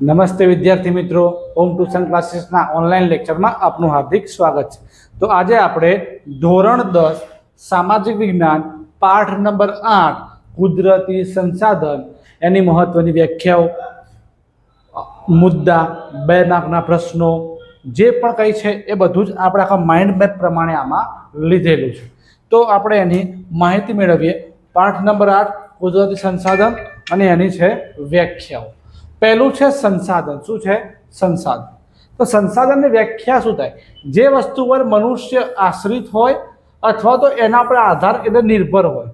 નમસ્તે વિદ્યાર્થી મિત્રો, હોમ ટ્યુશન ક્લાસીસના ઓનલાઈન લેક્ચરમાં આપનું હાર્દિક સ્વાગત છે। તો આજે આપણે ધોરણ 10 સામાજિક વિજ્ઞાન પાઠ નંબર 8 કુદરતી સંસાધન એની મહત્વની વ્યાખ્યાઓ, મુદ્દા, 2 માર્કના પ્રશ્નો જે પણ કંઈ છે એ બધું જ આપણે આખા માઇન્ડ મેપ પ્રમાણે આમાં લીધેલું છે। તો આપણે એની માહિતી મેળવીએ। પાઠ નંબર 8 કુદરતી સંસાધન અને એની છે વ્યાખ્યાઓ। પહેલું છે સંસાધન। શું છે સંસાધન? તો સંસાધનની વ્યાખ્યા શું થાય? જે વસ્તુ પર મનુષ્ય આશ્રિત હોય અથવા તો એના પર આધાર એટલે નિર્ભર હોય,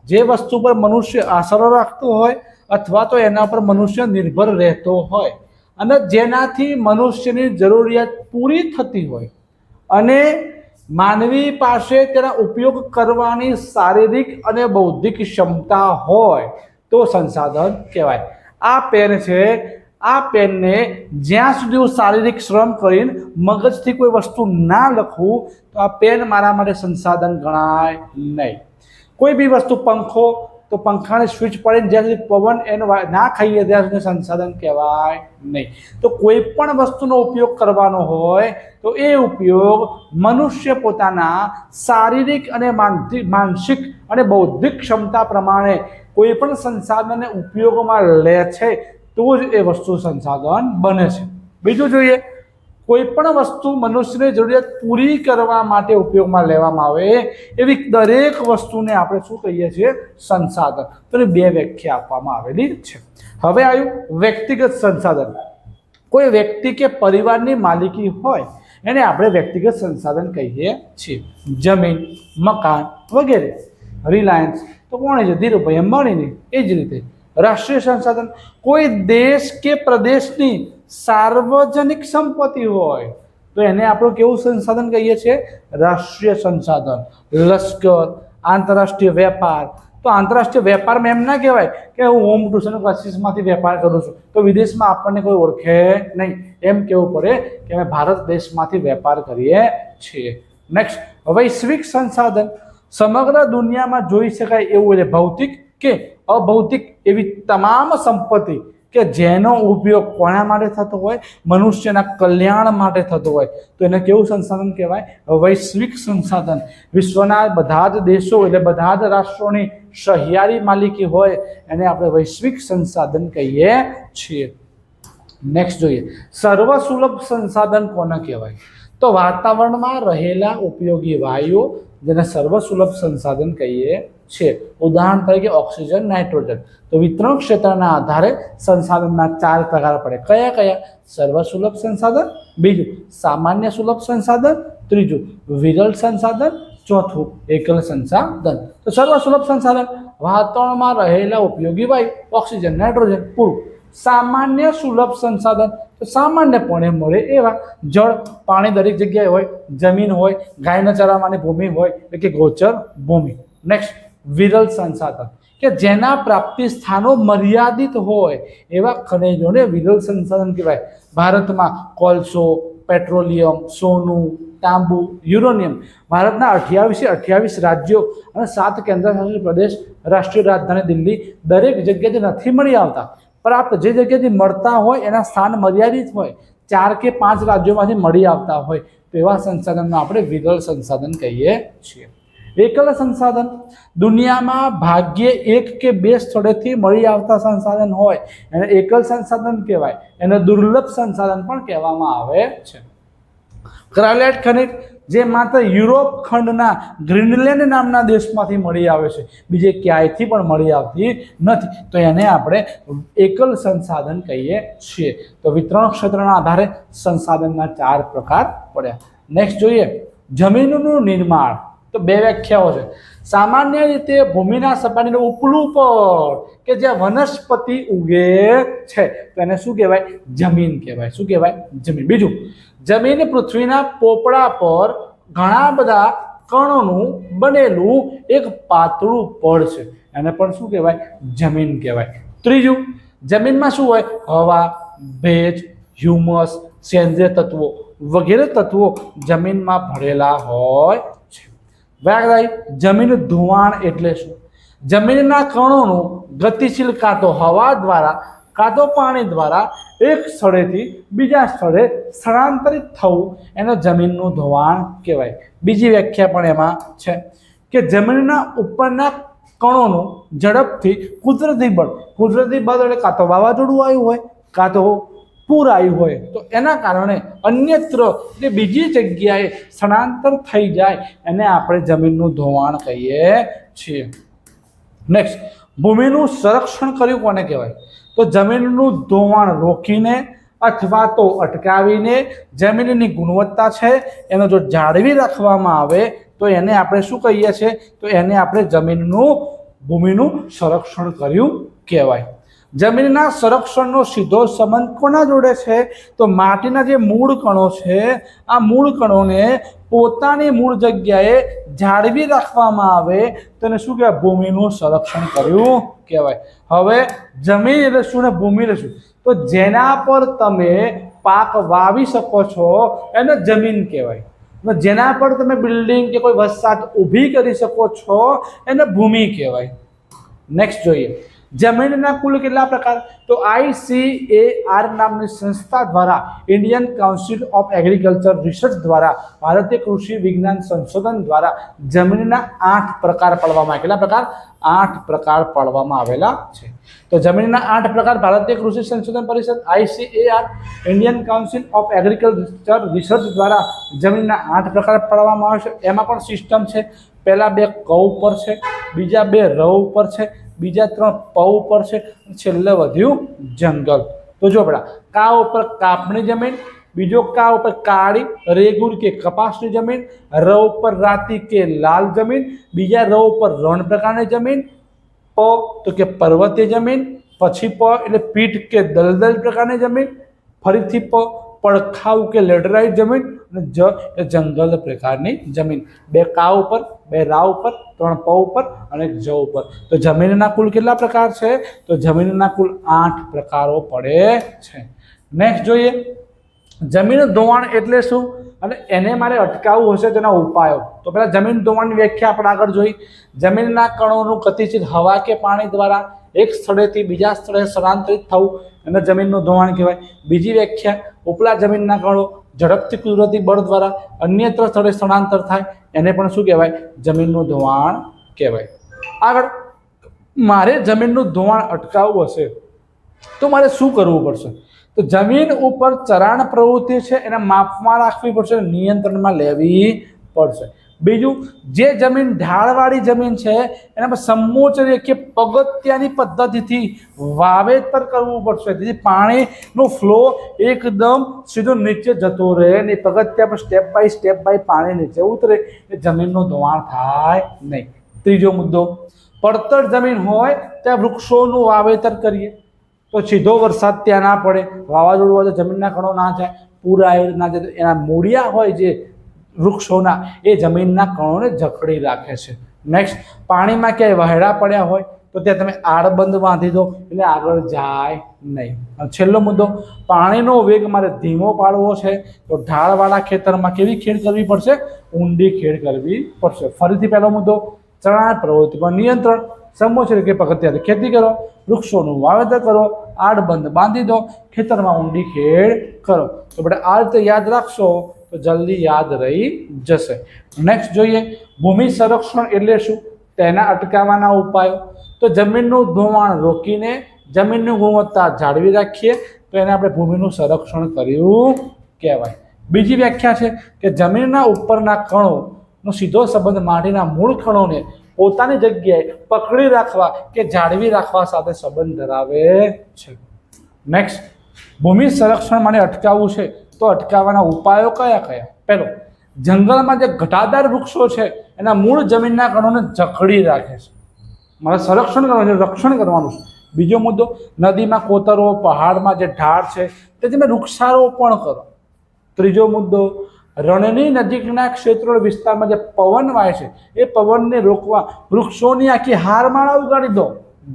જે વસ્તુ પર મનુષ્ય આશરો રાખતો હોય અથવા તો એના પર મનુષ્ય નિર્ભર રહેતો હોય અને જેનાથી મનુષ્યની જરૂરિયાત પૂરી થતી હોય અને માનવી પાસે તેના ઉપયોગ કરવાની શારીરિક અને બૌદ્ધિક ક્ષમતા હોય તો સંસાધન કહેવાય। આ પેન છે, આ પેનને જ્યાં સુધી હું શારીરિક શ્રમ કરીને મગજથી કોઈ વસ્તુ ના લખું તો આ પેન મારા માટે સંસાધન ગણાય નહીં। કોઈ બી વસ્તુ, પંખો, તો પંખાની સ્વિચ પડીને જ્યાં સુધી પવન એનો ના ખાઈએ ત્યાં સુધી સંસાધન કહેવાય નહીં। તો કોઈ પણ વસ્તુનો ઉપયોગ કરવાનો હોય તો એ ઉપયોગ મનુષ્ય પોતાના શારીરિક અને માનસિક અને બૌદ્ધિક ક્ષમતા પ્રમાણે કોઈ પણ સંસાધનને ઉપયોગમાં લે છે તો જ એ વસ્તુ સંસાધન બને છે। બીજું જોઈએ, કોઈ પણ વસ્તુ મનુષ્યની જરૂરિયાત પૂરી કરવા માટે ઉપયોગમાં લેવામાં આવે એવી દરેક વસ્તુને આપણે શું કહીએ છીએ? સંસાધન। તો એની 2 વ્યાખ્યા આપવામાં આવેલી છે। હવે આવ્યું વ્યક્તિગત સંસાધન। કોઈ વ્યક્તિ કે પરિવારની માલિકી હોય એને આપણે વ્યક્તિગત સંસાધન કહીએ છીએ। જમીન, મકાન વગેરે। રિલાયન્સ તો કોણે છે? ધીરુભાઈ અંબાણીની। એ જ રીતે રાષ્ટ્રીય સંસાધન, કોઈ દેશ કે પ્રદેશની સાર્વજનિક સંપત્તિ હોય તો એને આપણે કેવું સંસાધન કહીએ છીએ? રાષ્ટ્રીય સંસાધન। લશ્કર, આંતરરાષ્ટ્રીય વેપાર, તો આંતરરાષ્ટ્રીય વેપારમાં એમ ના કહેવાય કે હું હોમ ટ્યુશન ક્લાસીસમાંથી વેપાર કરું છું તો વિદેશમાં આપણને કોઈ ઓળખે નહીં, એમ કહેવું પડે કે અમે ભારત દેશમાંથી વેપાર કરીએ છીએ। નેક્સ્ટ, વૈશ્વિક સંસાધન, સમગ્ર દુનિયામાં જોઈ શકાય એવું એટલે ભૌતિક કે અભૌતિક એવી તમામ સંપત્તિ કે જેનો ઉપયોગ કોના માટે થતો હોય? મનુષ્યના કલ્યાણ માટે થતો હોય તો એને કેવું સંસાધન કહેવાય? વૈશ્વિક સંસાધન। વિશ્વના બધા જ દેશો એટલે બધા જ રાષ્ટ્રોની સહિયારી માલિકી હોય એને આપણે વૈશ્વિક સંસાધન કહીએ છીએ। નેક્સ્ટ જોઈએ, સર્વસુલભ સંસાધન કોને કહેવાય? તો વાતાવરણમાં રહેલા ઉપયોગી વાયુઓ જેને સર્વસુલભ સંસાધન કહીએ છીએ। ઉદાહરણ તરીકે ઓક્સિજન, નાઇટ્રોજન। તો વિતરણ ક્ષેત્રના આધારે સંસાધનના 4 પ્રકાર પડે। કયા કયા? સર્વસુલભ સંસાધન, બીજું સામાન્ય સુલભ સંસાધન, ત્રીજું વિરલ સંસાધન, ચોથું એકલ સંસાધન। તો સર્વસુલભ સંસાધન વાતાવરણમાં રહેલા ઉપયોગી વાયુ, ઓક્સિજન, નાઇટ્રોજન પૂરું। સામાન્ય સુલભ સંસાધન તો સામાન્યપણે મળે એવા જળ, પાણી દરેક જગ્યાએ હોય, જમીન હોય, ગાયના ચરાવવાની ભૂમિ હોય એટલે કે ગોચર ભૂમિ। નેક્સ્ટ, વિરલ સંસાધન કે જેના પ્રાપ્તિ સ્થાનો મર્યાદિત હોય એવા ખનિજોને વિરલ સંસાધન કહેવાય। ભારતમાં કોલસો, પેટ્રોલિયમ, સોનું, તાંબુ, યુરેનિયમ ભારતના 28 રાજ્યો અને 7 કેન્દ્રશાસિત પ્રદેશ, રાષ્ટ્રીય રાજધાની દિલ્હી દરેક જગ્યાએથી નથી મળી આવતા। પ્રાપ્ત જે જગ્યાએથી મળતા હોય એના સ્થાન મર્યાદિત હોય, 4 કે 5 રાજ્યોમાંથી મળી આવતા હોય તો એવા સંસાધનને આપણે વિરલ સંસાધન કહીએ છીએ। એકલ સંસાધન, દુનિયામાં ભાગ્યે 1 કે 2 સ્થળેથી મળી આવતા સંસાધન હોય એને એકલ સંસાધન કહેવાય। એને દુર્લભ સંસાધન પણ કહેવામાં આવે છે। ક્રાયલાઇટ ખનિજ જે માત્ર યુરોપ ખંડના ગ્રીનલેન્ડ નામના દેશમાંથી મળી આવે છે, બીજે ક્યાંયથી પણ મળી આવતી નથી તો એને આપણે એકલ સંસાધન કહીએ છીએ। તો વિતરણ ક્ષેત્રના આધારે સંસાધનના 4 પ્રકાર પડ્યા। નેક્સ્ટ જોઈએ, જમીનનું નિર્માણ। તો 2 વ્યાખ્યાઓ છે। સામાન્ય રીતે ભૂમિના સપાટીનું ઉપલું પડ કે જ્યાં વનસ્પતિ ઉગે છે તો એને શું કહેવાય? જમીન કહેવાય। શું કહેવાય? જમીન। બીજું, જમીન પૃથ્વીના પોપડા પર ઘણા બધા કણોનું બનેલું એક પાતળું પડ છે એને પણ શું કહેવાય? જમીન કહેવાય। ત્રીજું, જમીનમાં શું હોય? હવા, ભેજ, હ્યુમસ, સેન્દ્રિય તત્વો વગેરે તત્વો જમીનમાં ભરેલા હોય છે। વ્યાખ્યા, જમીન ધોવાણ એટલે શું? જમીનના કણોનું ગતિશીલ કાં તો હવા દ્વારા કાં તો પાણી દ્વારા એક સ્થળેથી બીજા સ્થળે સ્થળાંતરિત થવું એને જમીનનું ધોવાણ કહેવાય. બીજી વ્યાખ્યા પણ એમાં છે કે જમીનના ઉપરના કણોનું ઝડપથી કુદરતી બળ એટલે કાં તો વાવાઝોડું આવ્યું હોય કાં તો પૂર આવ્યું હોય તો એના કારણે અન્યત્ર એટલે બીજી જગ્યાએ સ્થળાંતર થઈ જાય એને આપણે જમીનનું ધોવાણ કહીએ છીએ. નેક્સ્ટ, ભૂમિનું સંરક્ષણ કર્યું કોને કહેવાય? તો જમીનનું ધોવાણ રોકીને અથવા તો અટકાવીને જમીનની ગુણવત્તા છે એનો જો જાળવી રાખવામાં આવે તો એને આપણે શું કહીએ છીએ? તો એને આપણે ભૂમિનું સંરક્ષણ કર્યું કહેવાય. જમીનના સંરક્ષણનો સીધો સંબંધ કોના જોડે છે? તો માટીના જે મૂળ કણો છે આ મૂળ કણોને પોતાની મૂળ જગ્યાએ જાળવી રાખવામાં આવે તો એને શું કહેવાય? ભૂમિનું સંરક્ષણ કર્યું કહેવાય. હવે જમીન એટલે શું ને ભૂમિ એટલે શું? તો જેના પર તમે પાક વાવી શકો છો એને જમીન કહેવાય. જેના પર તમે બિલ્ડિંગ કે કોઈ વસાહત ઊભી કરી શકો છો એને ભૂમિ કહેવાય. નેક્સ્ટ જોઈએ, જમીનના કુલ કેટલા પ્રકાર? તો ICAR નામની સંસ્થા દ્વારા Indian council of agriculture research દ્વારા ભારતીય કૃષિ વિજ્ઞાન સંશોધન દ્વારા જમીનના 8 પ્રકાર પાડવામાં આવ્યા. કેટલા પ્રકાર? 8 પ્રકાર પાડવામાં આવેલા છે. તો જમીનના 8 પ્રકાર ભારતીય કૃષિ સંશોધન પરિષદ ICAR Indian council of agriculture research દ્વારા જમીનના 8 પ્રકાર પાડવામાં આવે છે. એમાં પણ સિસ્ટમ છે. પહેલા 2 ક ઉપર છે, બીજા 2 ર ઉપર છે, બીજા 3 પ ઉપર છે, છેલ્લે વધ્યું જંગલ. તો જો બેટા, કા ઉપર કાપણી જમીન, બીજો કા ઉપર કાળી રેગુર કે કપાસની જમીન, ર ઉપર રાતી કે લાલ જમીન, બીજા ર ઉપર રણ પ્રકારની જમીન, પ તો કે પર્વતીય જમીન, પછી પ એટલે પીઠ કે દલદલ પ્રકારની જમીન, ફરીથી પ પડખાવ કે લેટરાઇટ જમીન અને જ એ જંગલ પ્રકારની જમીન. 2 કા ઉપર, 2 રા ઉપર, 3 પ ઉપર અને 1 જ ઉપર. તો જમીનના કુલ કેટલા પ્રકાર છે? તો જમીનના કુલ 8 પ્રકારો પડે છે. નેક્સ્ટ જોઈએ, જમીન ધોવાણ એટલે શું અને એને મારે અટકાવવું હશે તેના ઉપાયો. તો પહેલાં જમીન ધોવાણની વ્યાખ્યા આપણે આગળ જોઈ. જમીનના કણોનું ગતિશીલ હવા કે પાણી દ્વારા એક સ્થળેથી બીજા સ્થળે સ્થળાંતરિત થવું એને જમીનનું ધોવાણ કહેવાય. બીજી વ્યાખ્યા, ઉપલા જમીનના કણો ઝડપથી કુદરતી બળ દ્વારા અન્યત્ર સ્થળે સ્થળાંતર થાય એને પણ શું કહેવાય? જમીનનું ધોવાણ કહેવાય. આગળ, મારે જમીનનું ધોવાણ અટકાવવું હશે તો મારે શું કરવું પડશે? તો જમીન ઉપર ચરાણ પ્રવૃત્તિ છે એને માપમાં રાખવી પડશે, નિયંત્રણમાં લેવી પડશે. બીજું, જે જમીન ઢાળવાળી જમીન છે એના પર સમોચ્ચ કે પગથિયાની પદ્ધતિથી વાવેતર કરવું પડશે, જેથી પાણીનો ફ્લો એકદમ સીધો નીચે જતો રહે અને પગથિયા પર સ્ટેપ બાય પાણી નીચે ઉતરે એ જમીનનું ધોવાણ થાય નહીં. ત્રીજો મુદ્દો, પડતર જમીન હોય ત્યાં વૃક્ષોનું વાવેતર કરીએ તો સીધો વરસાદ ત્યાં ના પડે, વાવાઝોડું હોય તો જમીનના કણો ના જાય, પૂર આવે ના જાય, એના મૂળિયા હોય જે વૃક્ષોના એ જમીનના કણોને જકડી રાખે છે. નેક્સ્ટ, પાણીમાં ક્યાંય વહેડા પડ્યા હોય તો ત્યાં તમે આડબંધ બાંધી દો એટલે આગળ જાય નહીં. અને છેલ્લો મુદ્દો, પાણીનો વેગ મારે ધીમો પાડવો છે તો ઢાળવાળા ખેતરમાં કેવી ખેડ કરવી પડશે? ઊંડી ખેડ કરવી પડશે. ફરીથી પહેલો મુદ્દો, ચરાણ પ્રવૃત્તિ પર નિયંત્રણ, સમોચ્ચ કે પગથિયાથી ખેતી કરો, વૃક્ષોનું વાવેતર કરો, આડબંધ બાંધી દો, ખેતરમાં ઊંડી ખેડ કરો. તો આપણે આ રીતે યાદ રાખશો તો જલ્દી યાદ રહી જશે. નેક્સ્ટ જોઈએ, ભૂમિ સંરક્ષણ એટલે શું? તેના અટકાવવાના ઉપાયો. તો જમીનનું ધોવાણ રોકીને જમીનની ગુણવત્તા જાળવી રાખીએ તો એને આપણે ભૂમિનું સંરક્ષણ કર્યું કહેવાય. બીજી વ્યાખ્યા છે કે જમીનના ઉપરના કણોનો સીધો સંબંધ માટીના મૂળ કણોને પોતાની જગ્યાએ પકડી રાખવા કે જાળવી રાખવા સાથે સંબંધ ધરાવે છે. નેક્સ્ટ, ભૂમિ સંરક્ષણ માટે અટકાવવું છે તો અટકાવવાના ઉપાયો કયા કયા? પહેલો, જંગલમાં જે ઘટાદાર વૃક્ષો છે એના મૂળ જમીનના કણોને જકડી રાખે છે, મારે સંરક્ષણ કરવાનું છે, રક્ષણ કરવાનું છે. બીજો મુદ્દો, નદીમાં કોતરો, પહાડમાં જે ઢાળ છે તે તમે વૃક્ષારોપણ કરો. ત્રીજો મુદ્દો, રણની નજીકના ક્ષેત્રો વિસ્તારમાં જે પવન વાય છે એ પવનને રોકવા વૃક્ષોની આખી હારમાળા ઉગાડી દો,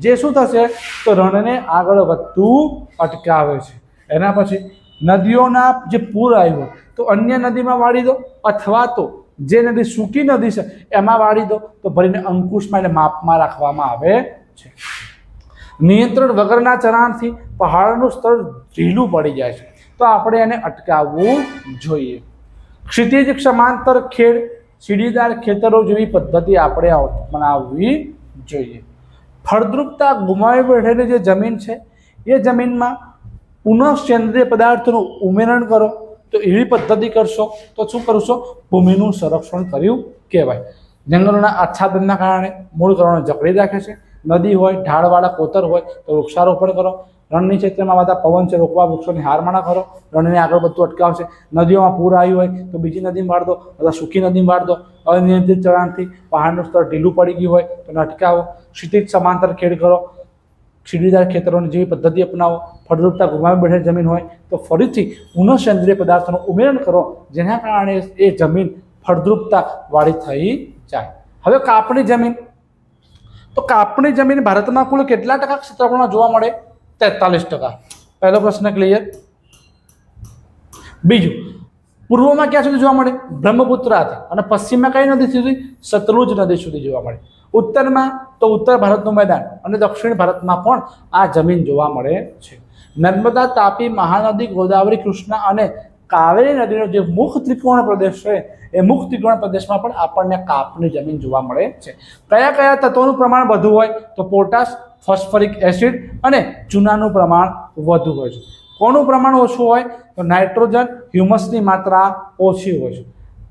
જે શું થશે? તો રણને આગળ વધતું અટકાવે છે. એના પછી, નદીઓના જે પૂર આવ્યું તો અન્ય નદીમાં વાળી દો અથવા તો જે નદી સૂકી નદી છે એમાં વાળી દો તો ભરીને અંકુશમાં એટલે માપમાં રાખવામાં આવે છે. નિયંત્રણ વગરના ચરણથી પહાડનું સ્તર ઢીલું પડી જાય છે, તો આપણે એને અટકાવવું જોઈએ. ક્ષિતિજ સમાંતર ખેડ, સીડીદાર ખેતરો જેવી પદ્ધતિ આપણે અપનાવવી જોઈએ. ફળદ્રુપતા ગુમાવી બેઠેલી જે જમીન છે એ જમીનમાં પુનઃ સેન્દ્રિય પદાર્થોનું ઉમેરણ કરો. તો એવી પદ્ધતિ કરશો તો શું કરશો? ભૂમિનું સંરક્ષણ કર્યું કહેવાય. જંગલોના આચ્છાદનના કારણે મૂળ કણોને જકડી રાખે છે. નદી હોય, ઢાળવાળા કોતર હોય તો વૃક્ષારોપણ કરો. રણની ક્ષેત્રમાં આવતા પવન છે રોકવા વૃક્ષોની હારમાળા કરો. રણને આગળ બધું અટકાવશે. નદીઓમાં પૂર આવ્યું હોય તો બીજી નદીમાં વાળ દો અથવા સૂકી નદીમાં વાળ દો. અનિયંત્રિત ચરણથી પહાડનું સ્તર ઢીલું પડી ગયું હોય તો એને અટકાવો. ક્ષિતિજ સમાંતર ખેડ કરો. સીડીદાર ખેતરોની જેવી પદ્ધતિ અપનાવો. ફળદ્રુપતા ગુમાવી બેઠેલી જમીન હોય તો ફરીથી પુનઃ સેન્દ્રિય પદાર્થોનું ઉમેરણ કરો, જેના કારણે એ જમીન ફળદ્રુપતા વાળી થઈ જાય. હવે કાપણી જમીન, તો કાપણી જમીન ભારતમાં કુલ કેટલા ટકા ક્ષેત્રફળમાં જોવા મળે? 43%. પહેલો પ્રશ્ન ક્લિયર. બીજું, પૂર્વમાં ક્યાં સુધી જોવા મળે? બ્રહ્મપુત્રાથી. અને પશ્ચિમમાં કઈ નદી સુધી? સતલુજ નદી સુધી જોવા મળે. ઉત્તરમાં તો ઉત્તર ભારતનું મેદાન અને દક્ષિણ ભારતમાં પણ આ જમીન જોવા મળે છે. નર્મદા, તાપી, મહાનદી, ગોદાવરી, કૃષ્ણા અને કાવેરી નદીનો જે મુખ ત્રિકોણ પ્રદેશ છે એ મુખ ત્રિકોણ પ્રદેશમાં પણ આપણને કાપની જમીન જોવા મળે છે. કયા કયા તત્વોનું પ્રમાણ વધુ હોય? તો પોટાશ, ફોસ્ફરિક એસિડ અને ચૂનાનું પ્રમાણ વધુ હોય છે. કોનું પ્રમાણ ઓછું હોય? તો નાઇટ્રોજન, હ્યુમસની માત્રા ઓછી હોય છે.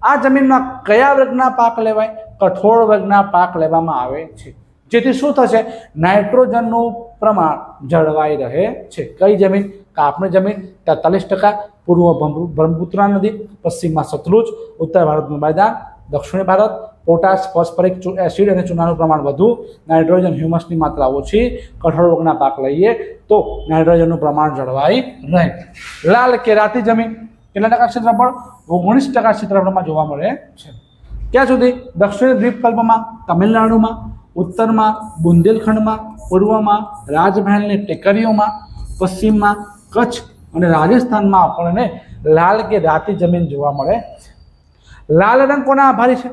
આ જમીનમાં કયા વર્ગના પાક લેવાય? કઠોળ વર્ગના પાક લેવામાં આવે છે, જેથી શું થશે? નાઇટ્રોજનનું પ્રમાણ જળવાઈ રહે છે. કઈ જમીન? કાપણી જમીન 43%. પૂર્વ બ્રહ્મપુત્રા નદી, પશ્ચિમમાં સતલુજ, ઉત્તર ભારતનું મેદાન, દક્ષિણ ભારત પોટાશ, ફોસ્ફરિક એસિડ અને ચૂનાનું પ્રમાણ વધુ, નાઇટ્રોજન, હ્યુમસની માત્રા ઓછી. કઠોળ વર્ગના પાક લઈએ તો નાઇટ્રોજનનું પ્રમાણ જળવાઈ રહે. લાલ કેરાતી જમીન કેટલા ટકા ક્ષેત્રફળ? 19% ક્ષેત્રફળમાં જોવા મળે છે. ક્યાં સુધી? દક્ષિણ દ્વીપકલ્પમાં, તમિલનાડુમાં, ઉત્તરમાં બુંદેલખંડમાં, પૂર્વમાં રાજમહેલની ટેકરીઓમાં, પશ્ચિમમાં કચ્છ અને રાજસ્થાનમાં આપણને લાલ કે રાતી જમીન જોવા મળે. લાલ રંગ કોના આભારી છે?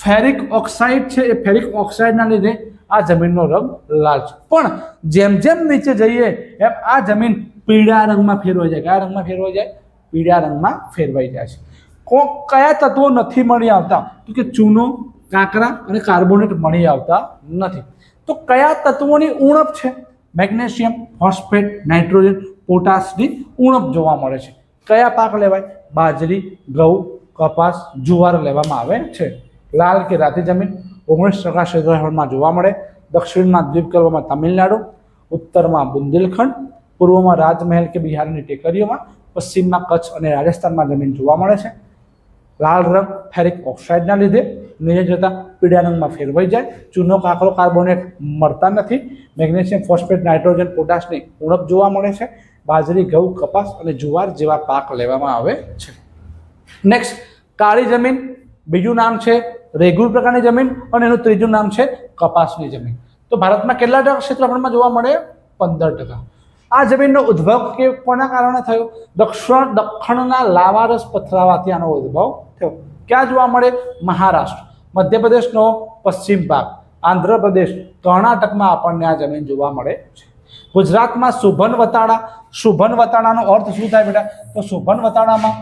ફેરિક ઓક્સાઇડ છે. એ ફેરિક ઓક્સાઇડના લીધે આ જમીનનો રંગ લાલ છે. પણ જેમ જેમ નીચે જઈએ એમ આ જમીન પીળા રંગમાં ફેરવાઈ જાય. કયા રંગમાં ફેરવાઈ જાય? પીળા રંગમાં ફેરવાઈ જાય છે. કયા તત્વો નથી મળી આવતા? તો કે ચૂનો, કાંકરા અને કાર્બોનેટ મળી આવતા નથી. તો કયા તત્વોની ઉણપ છે? મેગ્નેશિયમ, ફોસ્ફેટ, નાઇટ્રોજન, પોટાશની ઉણપ જોવા મળે છે. કયા પાક લેવાય? બાજરી, ઘઉં, કપાસ, જુવાર લેવામાં આવે છે. લાલ કે રાતી જમીન 19% ક્ષેત્રફળમાં જોવા મળે. દક્ષિણમાં દ્વીપકલ્પમાં તમિલનાડુ, ઉત્તરમાં બુંદેલખંડ, પૂર્વમાં રાજમહેલ કે બિહારની ટેકરીઓમાં, પશ્ચિમમાં કચ્છ અને રાજસ્થાનમાં જમીન જોવા મળે છે. લાલ રંગ ફેરિક ઓક્સાઇડના લીધે નીચે જતાં પીળા રંગમાં ફેરવાઈ જાય. ચૂનો, કાંકરો, કાર્બોનેટ મળતા નથી. મેગ્નેશિયમ, ફોસ્ફેટ, નાઇટ્રોજન, પોટાશની ઉણપ જોવા મળે છે. બાજરી, ઘઉં, કપાસ અને જુવાર જેવા પાક લેવામાં આવે છે. નેક્સ્ટ, કાળી જમીન. બીજું નામ છે રેગુલ પ્રકારની જમીન અને એનું ત્રીજું નામ છે કપાસની જમીન. તો ભારતમાં કેટલા ટકા ક્ષેત્રફળમાં જોવા મળે? 15%. આ જમીનનો ઉદ્ભવ કોના કારણે થયો? દક્ષિણના લાવારસ પથરાવાથી આનો ઉદ્ભવ થયો. ક્યાં જોવા મળે? મહારાષ્ટ્ર, મધ્યપ્રદેશનો પશ્ચિમ ભાગ, આંધ્રપ્રદેશ, કર્ણાટકમાં આપણને આ જમીન જોવા મળે છે. ગુજરાતમાં સુભન વતાળા. સુભન વતાળાનો અર્થ શું થાય બેટા? તો સુભન વતાળામાં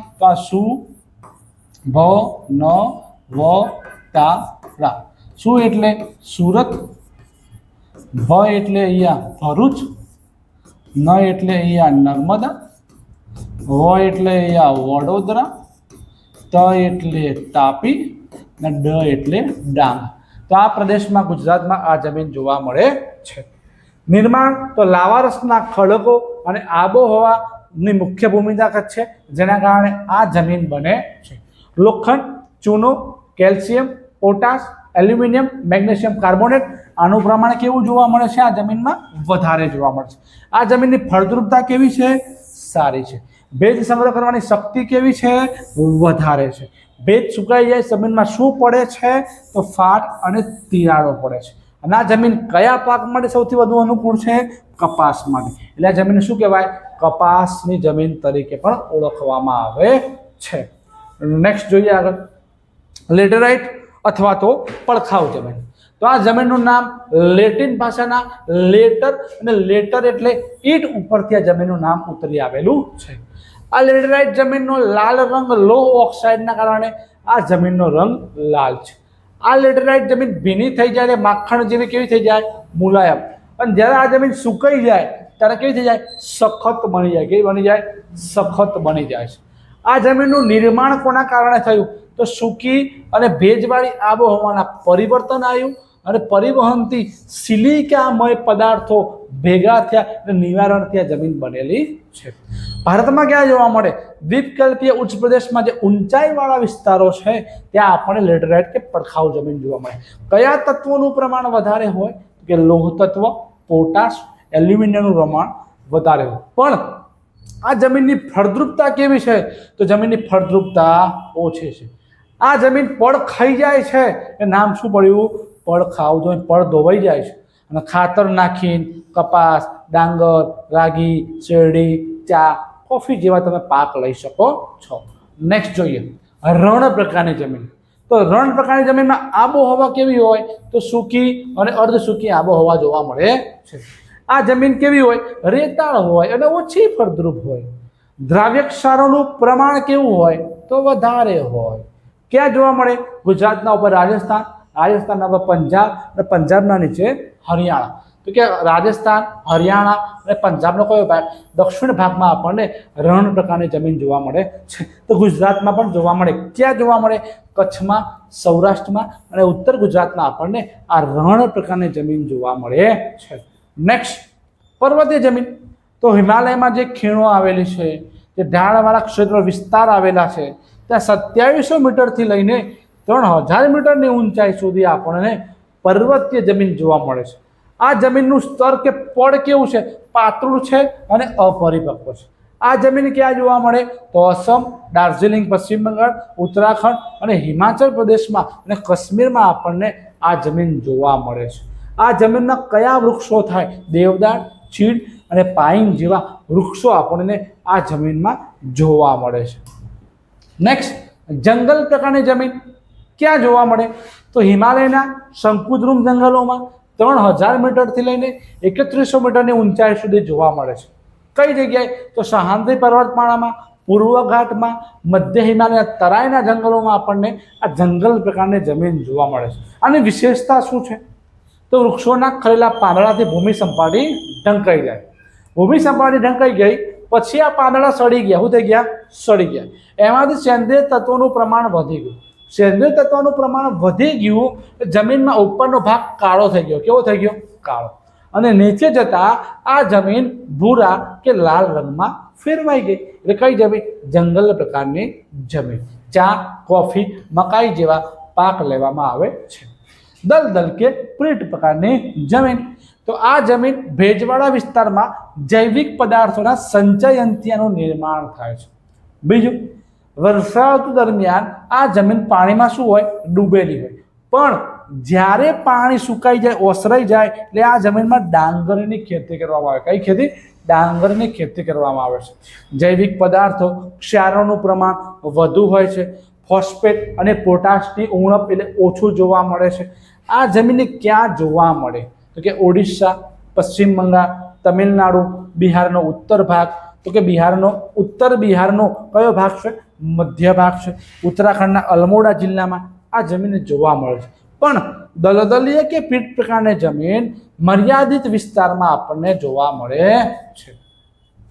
વતાળા. શું એટલે? સુરત. ભ એટલે અહીંયા ભરૂચ, ન એટલે અહીંયા નર્મદા, વ એટલે અહીંયા વડોદરા, ત એટલે તાપી અને ડ એટલે ડાંગ. તો આ પ્રદેશમાં ગુજરાતમાં આ જમીન જોવા મળે છે. નિર્માણ તો લાવારસના ખડકો અને આબોહવાની મુખ્ય ભૂમિકા છે, જેના કારણે આ જમીન બને છે. લોખંડ, ચૂનો, calcium, potash, aluminium, magnesium carbonate આનું પ્રમાણ કેવું જોવા મળે છે? આ જમીનમાં વધારે જોવા મળે છે. આ જમીનની ફળદ્રુપતા કેવી છે? સારી છે. ભેજ સંગ્રહ કરવાની શક્તિ કેવી છે? વધારે છે. ભેજ સુકાઈ જાય જમીનમાં શું પડે છે? તો ફાટ અને તિરાડો પડે છે. અને આ જમીન કયા પાક માટે સૌથી વધુ અનુકૂળ છે? કપાસ માટે. એટલે આ જમીન શું કહેવાય? કપાસની જમીન તરીકે પણ ઓળખવામાં આવે છે. નેક્સ્ટ જોઈએ આગળ, લેટેરાઇટ અથવા તો પડખાઉ જમીન. તો તો આ જમીનનું નામ લેટિન ભાષાના લેટર, અને લેટર એટલે ઈંટ ઉપરથી આ જમીનનું નામ ઉતરી આવેલું છે. આ લેટેરાઇટ જમીનનો લાલ રંગ લો ઓક્સાઇડના કારણે આ જમીનનો રંગ લાલ છે. આ લેટેરાઇટ જમીન ભીની થઈ જાય એટલે માખણ જેવી કેવી થઈ જાય? મુલાયમ. અને જ્યારે આ જમીન સુકાઈ જાય ત્યારે કેવી થઈ જાય? સખત બની જાય. કેવી બની જાય? સખત બની જાય છે. આ જમીનનું નિર્માણ કોના કારણે થયું? તો સૂકી અને ભેજવાળી આબોહવાના પરિવર્તન આવ્યું અને પરિવહનથી સિલિકામય પદાર્થો ભેગા થયા અને નિવારણથી આ જમીન બનેલી છે. ભારતમાં ક્યાં જોવા મળે? દ્વીપકલ્પીય ઉચ્ચ પ્રદેશમાં જે ઊંચાઈવાળા વિસ્તારો છે ત્યાં આપણને લેટેરાઇટ કે પડખાઉ જમીન જોવા મળે. કયા તત્વોનું પ્રમાણ વધારે હોય? કે લોહ તત્વ, પોટાશ, એલ્યુમિનિયમનું પ્રમાણ વધારે હોય. પણ આ જમીનની ફળદ્રુપતા કેવી છે? તો જમીનની ફળદ્રુપતા ઓછી છે. આ જમીન પડ ખાઈ જાય છે એ નામ શું પડ્યું? પડખાઉ. જો પડ ધોવાઈ જાય છે અને ખાતર નાખીને કપાસ, ડાંગર, રાગી, શેરડી, ચા, કોફી જેવા તમે પાક લઈ શકો છો. નેક્સ્ટ જોઈએ રણ પ્રકારની જમીન. તો રણ પ્રકારની જમીનમાં આબોહવા કેવી હોય? તો સૂકી અને અર્ધ સૂકી આબોહવા જોવા મળે છે. આ જમીન કેવી હોય? રેતાળ હોય અને ઓછી ફળદ્રુપ હોય. દ્રાવ્ય ક્ષારોનું પ્રમાણ કેવું હોય? તો વધારે હોય. ક્યાં જોવા મળે? ગુજરાતના ઉપર રાજસ્થાન, રાજસ્થાનના ઉપર પંજાબ અને પંજાબના નીચે હરિયાણા. તો કે રાજસ્થાન, હરિયાણા અને પંજાબનો કયો ભાગ? દક્ષિણ ભાગમાં આપણને રણ પ્રકારની જમીન જોવા મળે છે. તો ગુજરાતમાં પણ જોવા મળે. ક્યાં જોવા મળે? કચ્છમાં, સૌરાષ્ટ્રમાં અને ઉત્તર ગુજરાતમાં આપણને આ રણ પ્રકારની જમીન જોવા મળે છે. નેક્સ્ટ પર્વતીય જમીન. તો હિમાલયમાં જે ખીણો આવેલી છે, જે ઢાળવાળા ક્ષેત્રો વિસ્તાર આવેલા છે, ત્યાં 2700 મીટરથી લઈને 3000 મીટરની ઊંચાઈ સુધી આપણને પર્વતીય જમીન જોવા મળે છે. આ જમીનનું સ્તર કે પડ કેવું છે? પાતળું છે અને અપરિપક્વ છે. આ જમીન ક્યાં જોવા મળે? તો અસમ, દાર્જિલિંગ પશ્ચિમ બંગાળ, ઉત્તરાખંડ અને હિમાચલ પ્રદેશમાં અને કાશ્મીરમાં આપણને આ જમીન જોવા મળે છે. આ જમીનમાં કયા વૃક્ષો થાય? દેવદાર, ચીડ અને પાઇન જેવા વૃક્ષો આપણને આ જમીનમાં જોવા મળે છે. નેક્સ્ટ જંગલ પ્રકારની જમીન ક્યાં જોવા મળે? તો હિમાલયના શંકુદ્રુમ જંગલોમાં 3000 મીટરથી લઈને 3100 મીટરની ઊંચાઈ સુધી જોવા મળે છે. કઈ જગ્યાએ? તો સહ્યાદ્રી પર્વતમાળામાં, પૂર્વ ઘાટમાં, મધ્ય હિમાલયના તરાઈના જંગલોમાં આપણને આ જંગલ પ્રકારની જમીન જોવા મળે છે. આની વિશેષતા શું છે? તો વૃક્ષોના ખરેલા પાંદડાથી ભૂમિ સપાટી ઢંકાઈ જાય. ભૂમિ સપાટી ઢંકાઈ ગઈ પછી આ પાંદડા સડી ગયા. શું થઈ ગયા? સડી ગયા. એમાંથી સેન્દ્રિય તત્વોનું પ્રમાણ વધી ગયું. સેન્દ્રિય તત્વોનું પ્રમાણ વધી ગયું, જમીનમાં ઉપરનો ભાગ કાળો થઈ ગયો. કેવો થઈ ગયો? કાળો. અને નીચે જતા આ જમીન ભૂરા કે લાલ રંગમાં ફેરવાઈ ગઈ. એટલે કઈ જમીન? જંગલ પ્રકારની જમીન. ચા, કોફી, મકાઈ જેવા પાક લેવામાં આવે છે. દલદલ કે પ્રીટ પ્રકારની જમીન. તો આ જમીન ભેજવાળા વિસ્તારમાં જૈવિક પદાર્થોના સંચયનથી આનું નિર્માણ થાય છે. બીજું, વર્ષાઋતુ દરમિયાન આ જમીન પાણીમાં શું હોય? ડૂબેલી હોય. પણ જ્યારે પાણી સુકાઈ જાય, ઓસરાઈ જાય એટલે આ જમીનમાં ડાંગરની ખેતી કરવામાં આવે. કઈ ખેતી? ડાંગરની ખેતી કરવામાં આવે છે. જૈવિક પદાર્થો, ક્ષારોનું પ્રમાણ વધુ હોય છે. ફોસ્ફેટ અને પોટાશની ઉણપ એટલે ઓછું જોવા મળે છે. આ જમીનને ક્યાં જોવા મળે? તો કે ઓડિશા, પશ્ચિમ બંગાળ, તમિલનાડુ, બિહારનો ઉત્તર ભાગ. તો કે બિહારનો કયો ભાગ છે? મધ્ય ભાગ છે. ઉત્તરાખંડના અલ્મોડા જિલ્લામાં આ જમીન જોવા મળે છે. પણ દલદલીય કે પીટ પ્રકારની જમીન મર્યાદિત વિસ્તારમાં આપણને જોવા મળે છે.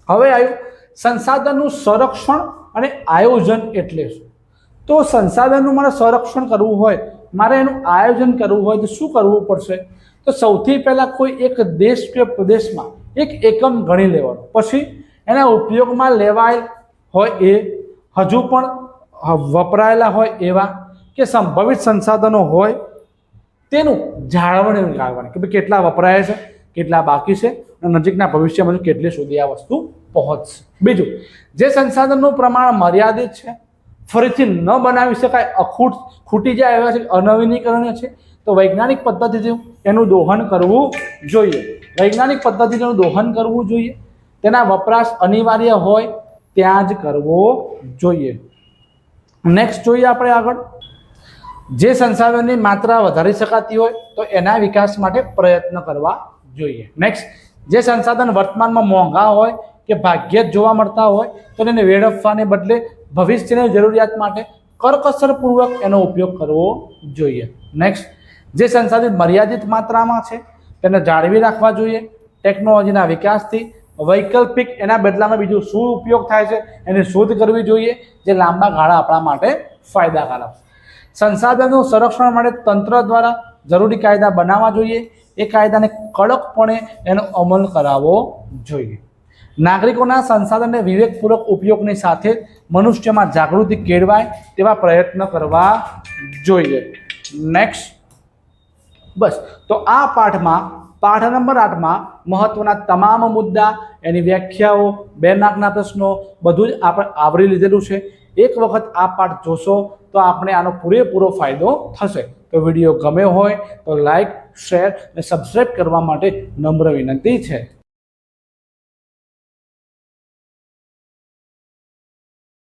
હવે આવ્યું સંસાધનનું સંરક્ષણ અને આયોજન એટલે શું? તો સંસાધનનું મારે સંરક્ષણ કરવું હોય, મારે એનું આયોજન કરવું હોય તો શું કરવું પડશે? તો સૌથી પહેલાં કોઈ એક દેશ કે પ્રદેશમાં એક એકમ ગણી લેવાનો. પછી એના ઉપયોગમાં લેવાયેલ હોય એ, હજુ પણ વપરાયેલા હોય એવા કે સંભવિત સંસાધનો હોય તેનું જાળવણી કરવાની કે ભાઈ કેટલા વપરાય છે, કેટલા બાકી છે અને નજીકના ભવિષ્યમાં કેટલી સુધી આ વસ્તુ પહોંચશે. બીજું, જે સંસાધનનું પ્રમાણ મર્યાદિત છે, ફરીથી ન બનાવી શકાય, ખૂટી જાય એવા છે, અનવીનીકરણીય છે, તો વૈજ્ઞાનિક પદ્ધતિથી એનું દોહન કરવું જોઈએ. વૈજ્ઞાનિક પદ્ધતિથી એનું દોહન કરવું જોઈએ. તેના વપરાશ અનિવાર્ય હોય ત્યાં જ કરવો જોઈએ. નેક્સ્ટ જોઈએ આપણે આગળ જે સંસાધનની માત્રા વધારી શકાતી હોય તો એના વિકાસ માટે પ્રયત્ન કરવા જોઈએ. નેક્સ્ટ, જે સંસાધન વર્તમાનમાં મોંઘા હોય કે ભાગ્યે જ જોવા મળતા હોય તો એને વેડફવાને બદલે ભવિષ્યની જરૂરિયાત માટે કરકસરપૂર્વક એનો ઉપયોગ કરવો જોઈએ. નેક્સ્ટ, જે સંસાધન મર્યાદિત માત્રામાં છે તેને જાળવી રાખવા જોઈએ. ટેકનોલોજીના વિકાસથી વૈકલ્પિક એના બદલામાં બીજું શું ઉપયોગ થાય છે એની શોધ કરવી જોઈએ જે લાંબા ગાળા આપણા માટે ફાયદાકારક. સંસાધનનું સંરક્ષણ માટે તંત્ર દ્વારા જરૂરી કાયદા બનાવવા જોઈએ. એ કાયદાને કડકપણે એનો અમલ કરાવવો જોઈએ. નાગરિકોના સંસાધનને વિવેકપૂર્વક ઉપયોગની સાથે મનુષ્યમાં જાગૃતિ કેળવાય તેવા પ્રયત્ન કરવા જોઈએ. નેક્સ્ટ, બસ તો આ પાઠ નંબર 8માં મહત્વના તમામ મુદ્દા, એની વ્યાખ્યાઓ, 2 માર્કના પ્રશ્નો બધું જ આપણે આવરી લીધેલું છે. એક વખત આ પાઠ જોશો તો આપણે આનો પૂરેપૂરો ફાયદો થશે. તો વિડીયો ગમ્યો હોય તો લાઈક, શેર અને સબસ્ક્રાઈબ કરવા માટે નમ્ર વિનંતી છે.